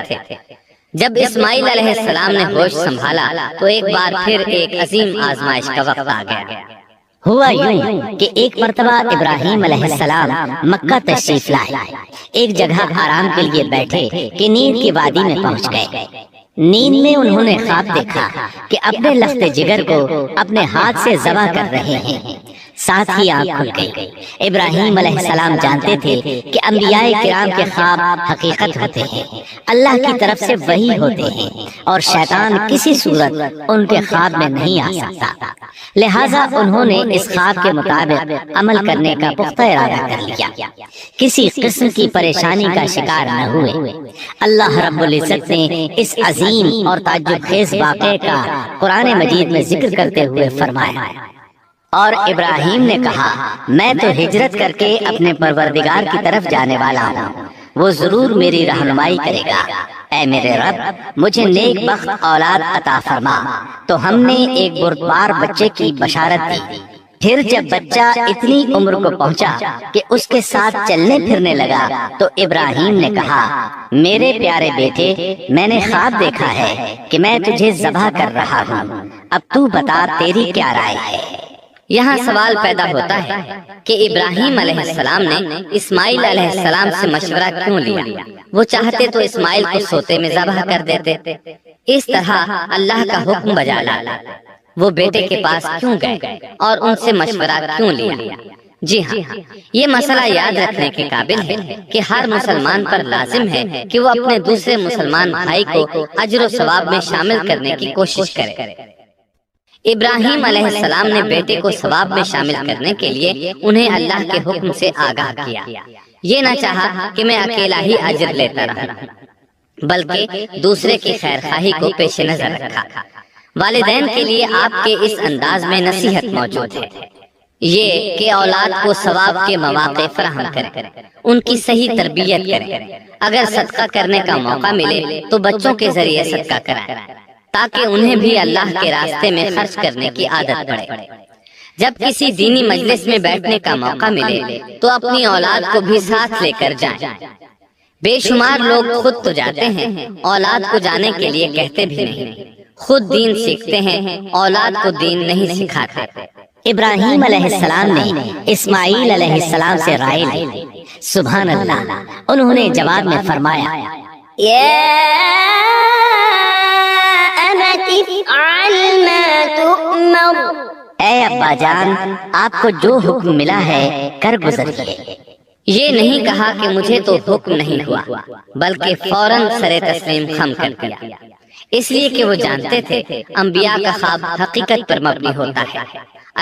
تھے۔ جب اسماعیل علیہ السلام نے ہوش سنبھالا تو ایک بار پھر ایک عظیم آزمائش کا وقت آ گیا۔ ہوا یوں کہ ایک مرتبہ ابراہیم علیہ السلام مکہ تشریف لائے، ایک جگہ آرام کے لیے بیٹھے کہ نیند کی وادی میں پہنچ گئے۔ نیند میں انہوں نے خواب دیکھا کہ اپنے لخت جگر کو اپنے ہاتھ سے ذبح کر رہے ہیں، ساتھ ہی آنکھ کھل گئی۔ ابراہیم علیہ السلام جانتے تھے کہ انبیاء کرام کے خواب حقیقت ہوتے ہیں، اللہ کی طرف سے وحی ہوتے ہیں، اور شیطان کسی صورت ان کے خواب میں نہیں آ سکتا۔ لہٰذا انہوں نے اس خواب کے مطابق عمل کرنے کا پختہ ارادہ کر لیا، کسی قسم کی پریشانی کا شکار نہ ہوئے۔ اللہ رب العزت نے اس عظیم اور تعجب خیز واقعے کا قرآن مجید میں ذکر کرتے ہوئے فرمایا، اور ابراہیم نے کہا، میں تو ہجرت کر کے اپنے پروردگار کی طرف جانے والا ہوں، وہ ضرور میری رہنمائی کرے گا۔ اے میرے رب، مجھے نیک بخت اولاد عطا فرما۔ تو ہم نے ایک بردبار بچے کی بشارت دی۔ پھر جب بچہ اتنی عمر کو پہنچا کہ اس کے ساتھ چلنے پھرنے لگا تو ابراہیم نے کہا، میرے پیارے بیٹے، میں نے خواب دیکھا ہے کہ میں تجھے ذبح کر رہا ہوں، اب تو بتا تیری کیا رائے ہے؟ یہاں سوال پیدا ہوتا ہے کہ ابراہیم علیہ السلام نے اسماعیل علیہ السلام سے مشورہ کیوں لیا؟ وہ چاہتے تو اسماعیل کو سوتے میں ذبح کر دیتے، اس طرح اللہ کا حکم بجا لالا۔ وہ بیٹے کے پاس کیوں گئے اور ان سے مشورہ کیوں لیا؟ جی ہاں، یہ مسئلہ یاد رکھنے کے قابل ہے کہ ہر مسلمان پر لازم ہے کہ وہ اپنے دوسرے مسلمان بھائی کو اجر و ثواب میں شامل کرنے کی کوشش کرے۔ ابراہیم علیہ السلام نے بیٹے کو ثواب میں شامل کرنے کے لیے انہیں اللہ کے حکم سے آگاہ کیا۔ یہ نہ چاہا کہ میں اکیلا ہی اجر لیتا رہا، بلکہ دوسرے کی خیر خواہی کو پیش نظر رکھا۔ والدین کے لیے آپ کے اس انداز میں نصیحت موجود ہے، یہ کہ اولاد کو ثواب کے مواقع فراہم کریں، ان کی صحیح تربیت کریں۔ اگر صدقہ کرنے کا موقع ملے تو بچوں کے ذریعے صدقہ کرائیں، تاکہ انہیں بھی اللہ کے راستے میں خرچ کرنے کی عادت پڑے۔ جب کسی دینی مجلس میں بیٹھنے کا موقع ملے تو اپنی اولاد کو بھی ساتھ لے کر جائیں۔ بے شمار لوگ خود تو جاتے ہیں، اولاد کو جانے کے لیے کہتے بھی نہیں۔ خود دین سیکھتے ہیں، اولاد کو دین نہیں سکھاتے۔ ابراہیم علیہ السلام نے اسماعیل علیہ السلام سے رائے لی۔ سبحان اللہ، انہوں نے جواب میں فرمایا، اے ابا جان، آپ کو جو حکم ملا ہے کر گزریے۔ یہ نہیں کہا کہ مجھے تو حکم نہیں ہوا، بلکہ فوراً سر تسلیم خم کر دیا، اس لیے کہ وہ جانتے تھے انبیاء کا خواب حقیقت پر مبنی ہوتا ہے،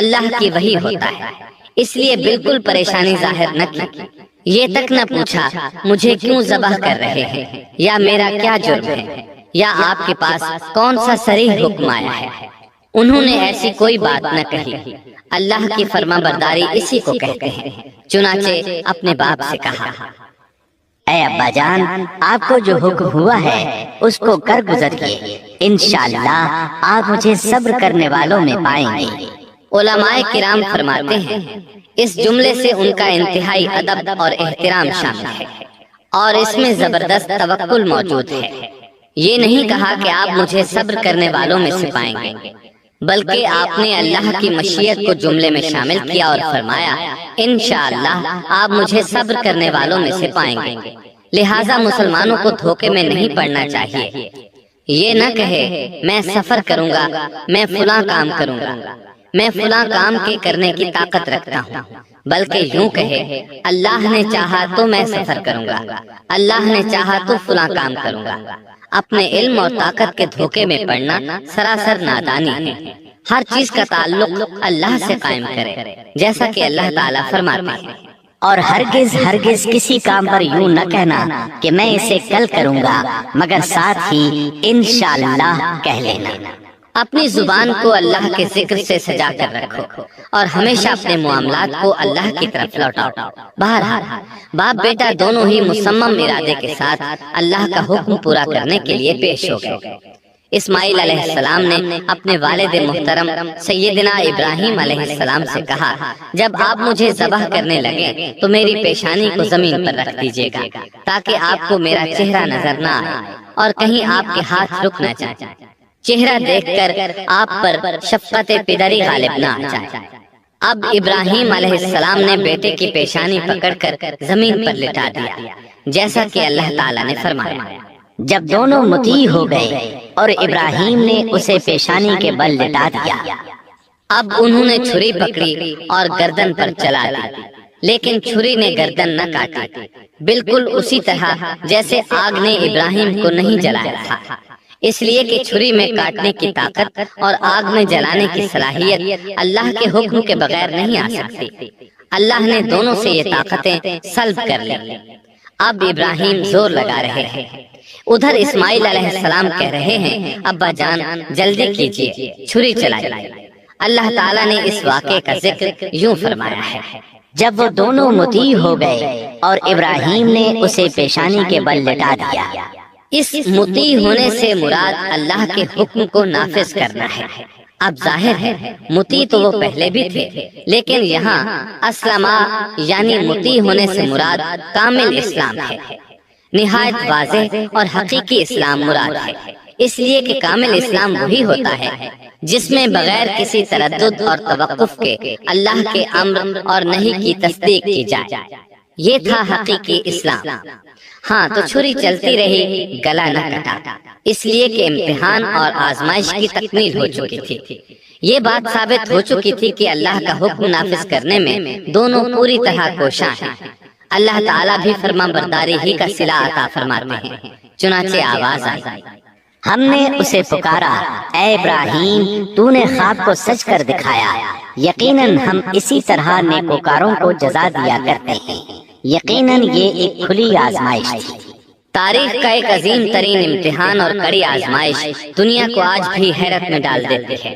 اللہ کی وحی ہوتا ہے، اس لیے بالکل پریشانی ظاہر نہ کی۔ یہ تک نہ پوچھا مجھے کیوں ذبح کر رہے ہیں، یا میرا کیا جرم ہے، یا آپ کے پاس کون سا صریح حکم آیا ہے۔ انہوں نے ایسی کوئی بات نہ کہی۔ اللہ کی فرما برداری اسی کو کہتے ہیں۔ چنانچہ اپنے باپ سے کہا، اے ابا جان، آپ کو جو حکم ہوا ہے اس کو کر گزریے، انشاءاللہ آپ مجھے صبر کرنے والوں میں پائیں گے۔ علماء کرام فرماتے ہیں اس جملے سے ان کا انتہائی ادب اور احترام شامل ہے، اور اس میں زبردست توکل موجود ہے۔ یہ نہیں کہا کہ آپ مجھے صبر کرنے والوں میں سے پائیں گے، بلکہ آپ نے اللہ کی مشیت کو جملے میں شامل کیا اور فرمایا، انشاءاللہ آپ مجھے صبر کرنے والوں میں سے پائیں گے۔ لہٰذا مسلمانوں کو دھوکے میں نہیں پڑنا چاہیے۔ یہ نہ کہے میں سفر کروں گا، میں فلاں کام کروں گا، میں فلاں کام کے کرنے کی طاقت رکھتا ہوں، بلکہ یوں کہے اللہ نے چاہا تو میں سفر کروں گا، اللہ نے چاہا تو فلاں کام کروں گا۔ اپنے علم اور طاقت کے دھوکے میں پڑنا سراسر نادانی ہے۔ ہر چیز کا تعلق اللہ سے قائم کرے، جیسا کہ اللہ تعالیٰ فرماتے ہیں، اور ہرگز ہرگز کسی کام پر یوں نہ کہنا کہ میں اسے کل کروں گا، مگر ساتھ ہی انشاءاللہ کہہ لینا۔ اپنی زبان کو اللہ کے ذکر سے سجا کر رکھو اور ہمیشہ اپنے معاملات کو اللہ کی طرف لوٹاؤ۔ بہرحال باپ بیٹا دونوں ہی مصمم ارادے کے ساتھ اللہ کا حکم پورا کرنے کے لیے پیش ہو گئے۔ اسماعیل علیہ السلام نے اپنے والد محترم سیدنا ابراہیم علیہ السلام سے کہا، جب آپ مجھے ذبح کرنے لگے تو میری پیشانی کو زمین پر رکھ دیجیے گا تاکہ آپ کو میرا چہرہ نظر نہ آئے اور کہیں آپ کے ہاتھ رک نہ جائیں، چہرہ دیکھ کر آپ پر شفقت پدری غالب نہ آ جائے۔ اب ابراہیم علیہ السلام نے بیٹے کی پیشانی پکڑ کر زمین پر لٹا دیا، جیسا کہ اللہ تعالیٰ نے فرمایا۔ جب دونوں مطیع ہو گئے اور ابراہیم نے اسے پیشانی کے بل لٹا دیا، اب انہوں نے چھری پکڑی اور گردن پر چلا دی، لیکن چھری نے گردن نہ کاٹی، بالکل اسی طرح جیسے آگ نے ابراہیم کو نہیں جلایا تھا، اس لیے کہ چھری میں کاٹنے کی طاقت اور آگ میں جلانے کی صلاحیت اللہ کے حکم کے بغیر نہیں آ سکتی۔ اللہ نے دونوں سے یہ طاقتیں سلب کر لی۔ اب ابراہیم زور لگا رہے ہیں، ادھر اسماعیل علیہ السلام کہہ رہے ہیں، ابا جان جلدی کیجیے، چھری چلائیے۔ اللہ تعالیٰ نے اس واقعے کا ذکر یوں فرمایا ہے، جب وہ دونوں مطیع ہو گئے اور ابراہیم نے اسے پیشانی کے بل لٹا دیا۔ اس مطیع ہونے سے مراد اللہ کے حکم کو نافذ کرنا ہے۔ اب ظاہر ہے مطیع تو وہ پہلے بھی تھے، لیکن یہاں اسلما یعنی مطیع ہونے سے مراد کامل اسلام ہے، نہایت واضح اور حقیقی اسلام مراد ہے، اس لیے کہ کامل اسلام وہی ہوتا ہے جس میں بغیر کسی تردد اور توقف کے اللہ کے امر اور نہی کی تصدیق کی جائے، یہ تھا حقیقی اسلام۔ ہاں تو چھری چلتی رہی، گلا نہ کٹا، اس لیے کہ امتحان اور آزمائش کی تکمیل ہو چکی تھی۔ یہ بات ثابت ہو چکی تھی کہ اللہ کا حکم نافذ کرنے میں دونوں پوری طرح کوشاں ہیں۔ اللہ تعالیٰ بھی فرما برداری ہی کا صلہ عطا فرماتے ہیں، چنانچہ آواز آئی، ہم نے اسے پکارا، اے ابراہیم تو نے خواب کو سچ کر دکھایا، یقیناً ہم اسی طرح نیکوکاروں کو جزا دیا کرتے ہیں، یقیناً یہ ایک کھلی آزمائش تھی۔ تاریخ کا ایک عظیم ترین امتحان اور کڑی آزمائش دنیا کو آج بھی حیرت میں ڈال دیتی ہے۔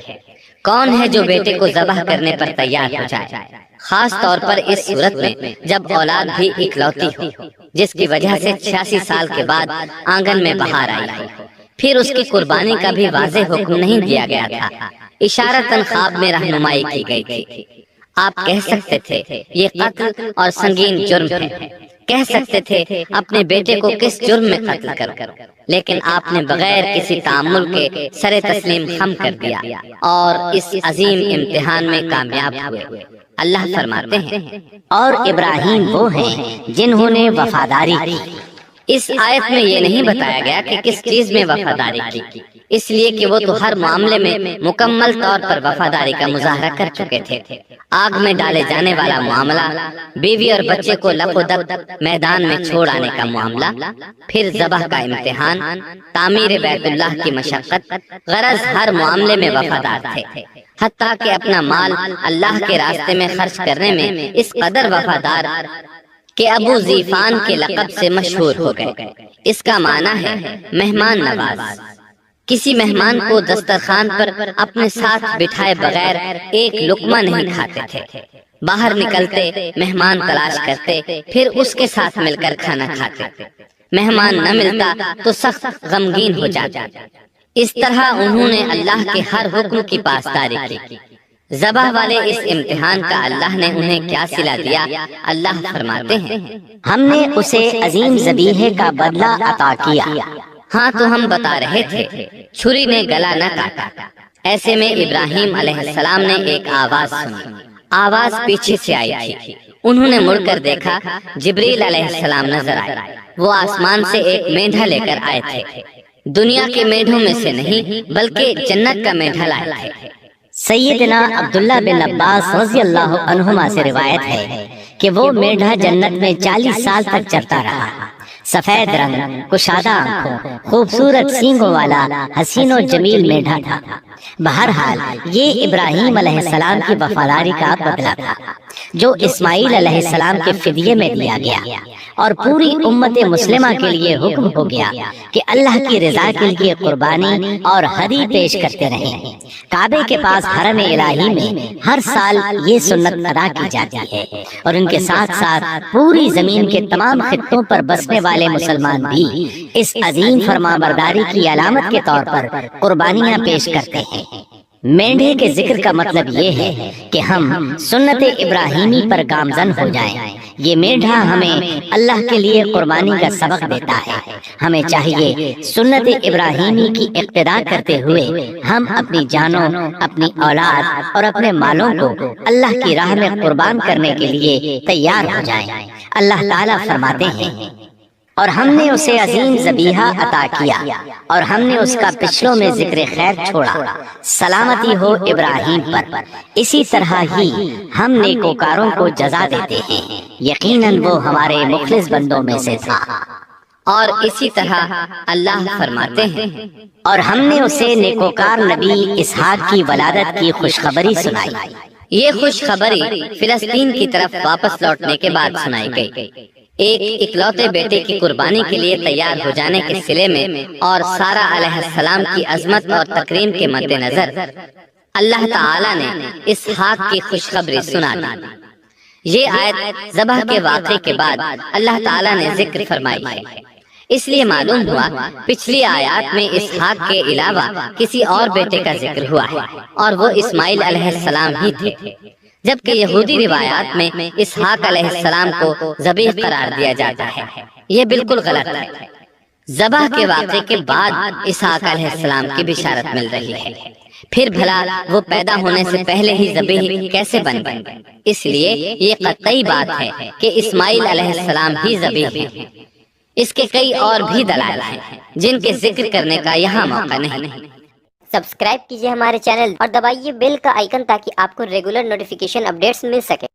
کون ہے جو بیٹے کو ذبح کرنے پر تیار ہو جائے، خاص طور پر اس صورت میں جب اولاد بھی اکلوتی ہو، جس کی وجہ سے 86 سال کے بعد آنگن میں بہار آئی ہو۔ پھر اس کی قربانی کا بھی واضح حکم نہیں دیا گیا تھا، اشارتاً خواب میں رہنمائی کی گئی تھی۔ آپ کہہ سکتے تھے یہ قتل اور سنگین جرم ہے، کہہ سکتے تھے اپنے بیٹے کو کس جرم میں قتل کر، لیکن آپ نے بغیر کسی تعامل کے سر تسلیم خم کر دیا اور اس عظیم امتحان میں کامیاب ہوئے۔ اللہ فرماتے ہیں، اور ابراہیم وہ ہیں جنہوں نے وفاداری کی۔ اس آیت میں یہ نہیں بتایا گیا کہ کس چیز میں وفاداری کی، اس لیے کہ وہ تو ہر معاملے میں مکمل طور پر وفاداری کا مظاہرہ کر چکے تھے۔ آگ میں ڈالے جانے والا معاملہ، بیوی اور بچے کو لپ و دپ میدان میں چھوڑ آنے کا معاملہ، پھر ذبح کا امتحان، تعمیر بیت اللہ کی مشقت، غرض ہر معاملے میں وفادار تھے، حتیٰ کہ اپنا مال اللہ کے راستے میں خرچ کرنے میں اس قدر وفادار کہ ابو زیفان کے لقب سے مشہور ہو گئے۔ اس کا معنی ہے مہمان نواز۔ کسی مہمان کو دسترخوان پر اپنے ساتھ بٹھائے بغیر ایک لقمہ نہیں کھاتے تھے، باہر نکلتے مہمان تلاش کرتے، پھر اس کے ساتھ مل کر کھانا کھاتے، مہمان نہ ملتا تو سخت غمگین ہو جاتا۔ اس طرح انہوں نے اللہ کے ہر حکم کی پاسداری کی۔ ذبح والے اس امتحان کا اللہ نے انہیں کیا صلہ دیا، اللہ فرماتے ہیں، ہم نے اسے عظیم ذبیحے کا بدلہ عطا کیا۔ ہاں تو ہم بتا رہے تھے چھری نے گلا نہ کاٹا۔ ایسے میں ابراہیم علیہ السلام نے ایک آواز سنی، آواز پیچھے سے آئی تھی۔ انہوں نے مڑ کر دیکھا، جبریل علیہ السلام نظر آئے۔ وہ آسمان سے ایک میڈھا لے کر آئے تھے، دنیا کے میڈھوں میں سے نہیں بلکہ جنت کا میڈھا لائے تھے۔ سیدنا عبداللہ بن عباس رضی اللہ عنہما سے روایت ہے کہ وہ میڈھا جنت میں 40 سال تک چرتا رہا۔ سفید رنگ، کشادہ آنکھوں، خوبصورت سینگوں والا حسین و جمیل میڈھا تھا۔ بہرحال یہ ابراہیم علیہ السلام کی وفاداری کا بدلہ تھا جو اسماعیل علیہ السلام کے فدیے میں دیا گیا، اور پوری امت مسلمہ کے لیے حکم ہو گیا کہ اللہ کی رضا کے لیے قربانی اور ہدی پیش کرتے رہیں۔ کعبے کے پاس حرم الہی میں ہر سال یہ سنت ادا کی جاتی ہے، اور ان کے ساتھ ساتھ پوری زمین کے تمام خطوں پر بسنے والے مسلمان بھی اس عظیم فرمانبرداری کی علامت کے طور پر قربانیاں پیش کرتے ہیں۔ مینڈھے کے ذکر کا مطلب یہ ہے کہ ہم سنت ابراہیمی پر گامزن ہو جائیں۔ یہ مینڈھا ہمیں اللہ کے لیے قربانی کا سبق دیتا ہے۔ ہمیں چاہیے سنت ابراہیمی کی اقتدا کرتے ہوئے ہم اپنی جانوں، اپنی اولاد اور اپنے مالوں کو اللہ کی راہ میں قربان کرنے کے لیے تیار ہو جائیں۔ اللہ تعالیٰ فرماتے ہیں، اور ہم نے اسے عظیم ذبیحہ عطا کیا اور ہم نے اس کا پچھلوں میں ذکر خیر چھوڑا، سلامتی ہو ابراہیم پر۔ اسی طرح ہی ہم نیکوکاروں کو جزا دیتے ہیں، یقیناً وہ ہمارے مخلص بندوں میں سے تھا۔ اور اسی طرح اللہ فرماتے ہیں، اور ہم نے اسے نیکوکار نبی اسحاق کی ولادت کی خوشخبری سنائی۔ یہ خوشخبری فلسطین کی طرف واپس لوٹنے کے بعد سنائی گئی۔ ایک اکلوتے بیٹے کی قربانی کے لیے تیار ہو جانے کے سلے میں اور سارہ علیہ السلام کی عظمت اور تکریم کے مد نظر اللہ تعالی نے اسحاق کی خوشخبری سنا دی۔ یہ آیت ذبح کے واقعے کے بعد اللہ تعالی نے ذکر فرمائی ہے، اس لیے معلوم ہوا پچھلی آیات میں اسحاق کے علاوہ کسی اور بیٹے کا ذکر ہوا ہے، اور وہ اسماعیل علیہ السلام ہی تھے، جبکہ یہودی روایات میں اسحاق علیہ السلام کو ذبیح قرار دیا جاتا ہے۔ یہ بالکل غلط ہے۔ ذبح کے واقعے کے بعد اسحاق علیہ السلام کی بشارت مل رہی ہے، پھر بھلا وہ پیدا ہونے سے پہلے ہی ذبیح کیسے بن گئے؟ اس لیے یہ قطعی بات ہے کہ اسماعیل علیہ السلام ہی ذبیح ہیں۔ اس کے کئی اور بھی دلائل ہیں جن کے ذکر کرنے کا یہاں موقع نہیں۔ سبسکرائب کیجئے ہمارے چینل اور دبائیے بیل کا آئیکن تاکہ آپ کو ریگولر نوٹیفیکیشن اپڈیٹس مل سکے۔